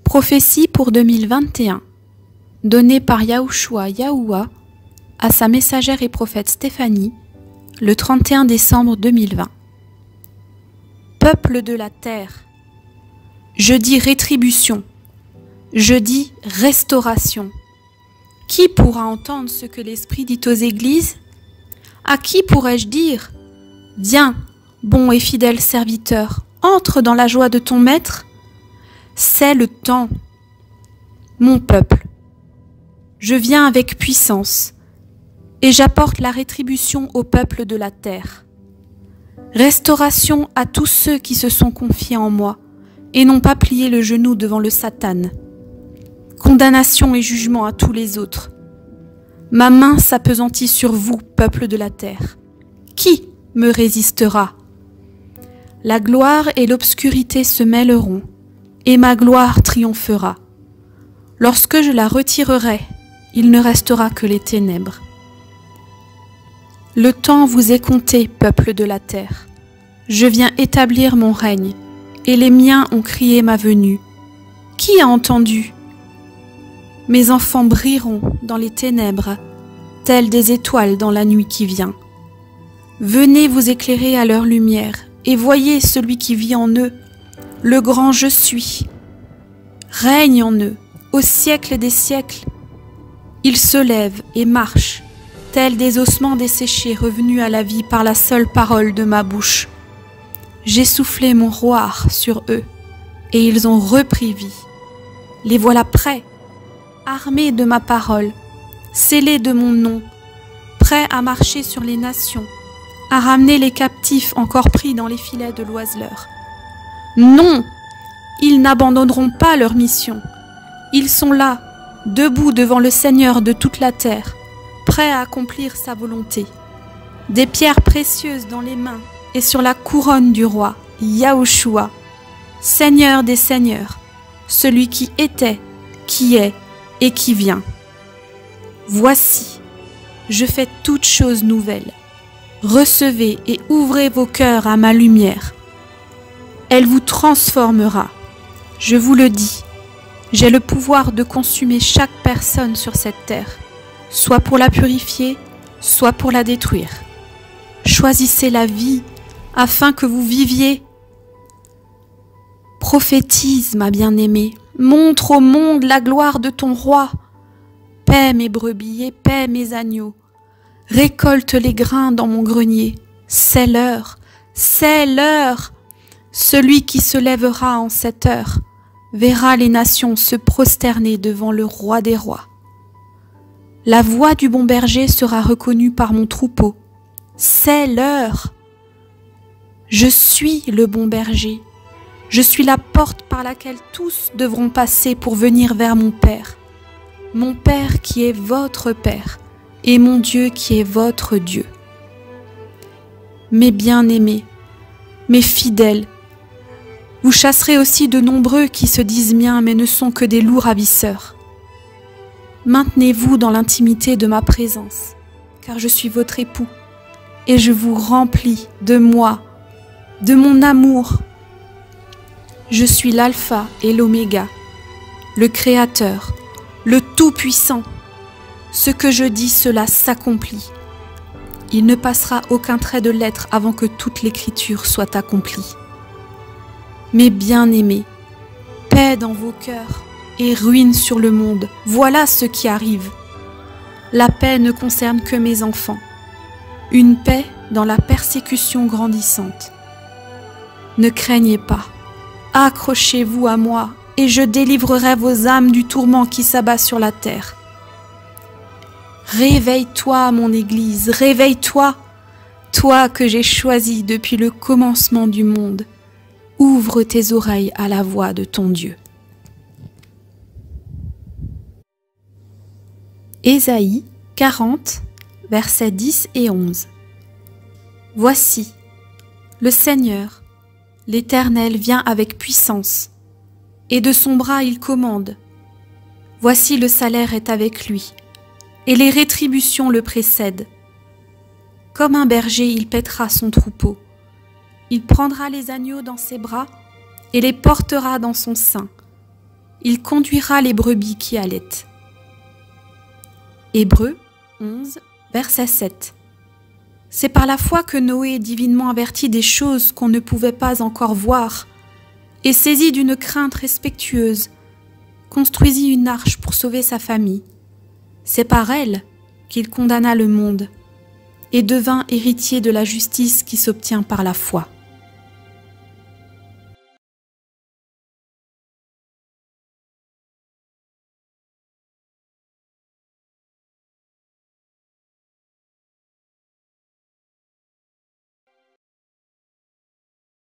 Prophétie pour 2021, donnée par Yahushua Yahuwah à sa messagère et prophète Stéphanie, le 31 décembre 2020. Peuple de la terre, je dis rétribution, je dis restauration. Qui pourra entendre ce que l'Esprit dit aux églises? À qui pourrais-je dire: viens, bon et fidèle serviteur, entre dans la joie de ton maître? C'est le temps. Mon peuple, je viens avec puissance, et j'apporte la rétribution au peuple de la terre. Restauration à tous ceux qui se sont confiés en moi, et n'ont pas plié le genou devant le Satan. Condamnation et jugement à tous les autres. Ma main s'appesantit sur vous, peuple de la terre. Qui me résistera? La gloire et l'obscurité se mêleront, et ma gloire triomphera. Lorsque je la retirerai, il ne restera que les ténèbres. Le temps vous est compté, peuple de la terre. Je viens établir mon règne, et les miens ont crié ma venue. Qui a entendu? Mes enfants brilleront dans les ténèbres, tels des étoiles dans la nuit qui vient. Venez vous éclairer à leur lumière, et voyez celui qui vit en eux, le grand je suis. Règne en eux, au siècle des siècles. Ils se lèvent et marchent, tels des ossements desséchés revenus à la vie par la seule parole de ma bouche. J'ai soufflé mon roar sur eux, et ils ont repris vie. Les voilà prêts, armés de ma parole, scellés de mon nom, prêts à marcher sur les nations, à ramener les captifs encore pris dans les filets de l'oiseleur. Non, ils n'abandonneront pas leur mission. Ils sont là, debout devant le Seigneur de toute la terre, prêts à accomplir sa volonté. Des pierres précieuses dans les mains et sur la couronne du roi, Yahushua, Seigneur des seigneurs, celui qui était, qui est et qui vient. Voici, je fais toutes choses nouvelles. Recevez et ouvrez vos cœurs à ma lumière. Elle vous transformera. Je vous le dis, j'ai le pouvoir de consumer chaque personne sur cette terre, soit pour la purifier, soit pour la détruire. Choisissez la vie afin que vous viviez. Prophétise, ma bien-aimée, montre au monde la gloire de ton roi. Paie mes brebis et paie mes agneaux. Récolte les grains dans mon grenier. C'est l'heure, c'est l'heure. Celui qui se lèvera en cette heure verra les nations se prosterner devant le roi des rois. La voix du bon berger sera reconnue par mon troupeau. C'est l'heure. Je suis le bon berger. Je suis la porte par laquelle tous devront passer pour venir vers mon Père. Mon Père qui est votre Père et mon Dieu qui est votre Dieu. Mes bien-aimés, mes fidèles, vous chasserez aussi de nombreux qui se disent miens mais ne sont que des loups ravisseurs. Maintenez-vous dans l'intimité de ma présence, car je suis votre époux, et je vous remplis de moi, de mon amour. Je suis l'alpha et l'oméga, le Créateur, le Tout-Puissant. Ce que je dis, cela s'accomplit. Il ne passera aucun trait de lettre avant que toute l'écriture soit accomplie. Mes bien-aimés, paix dans vos cœurs et ruine sur le monde, voilà ce qui arrive. La paix ne concerne que mes enfants, une paix dans la persécution grandissante. Ne craignez pas, accrochez-vous à moi et je délivrerai vos âmes du tourment qui s'abat sur la terre. Réveille-toi, mon Église, réveille-toi, toi que j'ai choisi depuis le commencement du monde. Ouvre tes oreilles à la voix de ton Dieu. Ésaïe 40, versets 10 et 11. Voici, le Seigneur, l'Éternel vient avec puissance, et de son bras il commande. Voici le salaire est avec lui, et les rétributions le précèdent. Comme un berger, il paîtra son troupeau. Il prendra les agneaux dans ses bras et les portera dans son sein. il conduira les brebis qui allaitent. Hébreux 11, verset 7. C'est par la foi que Noé, divinement averti des choses qu'on ne pouvait pas encore voir, et saisi d'une crainte respectueuse, construisit une arche pour sauver sa famille. C'est par elle qu'il condamna le monde et devint héritier de la justice qui s'obtient par la foi.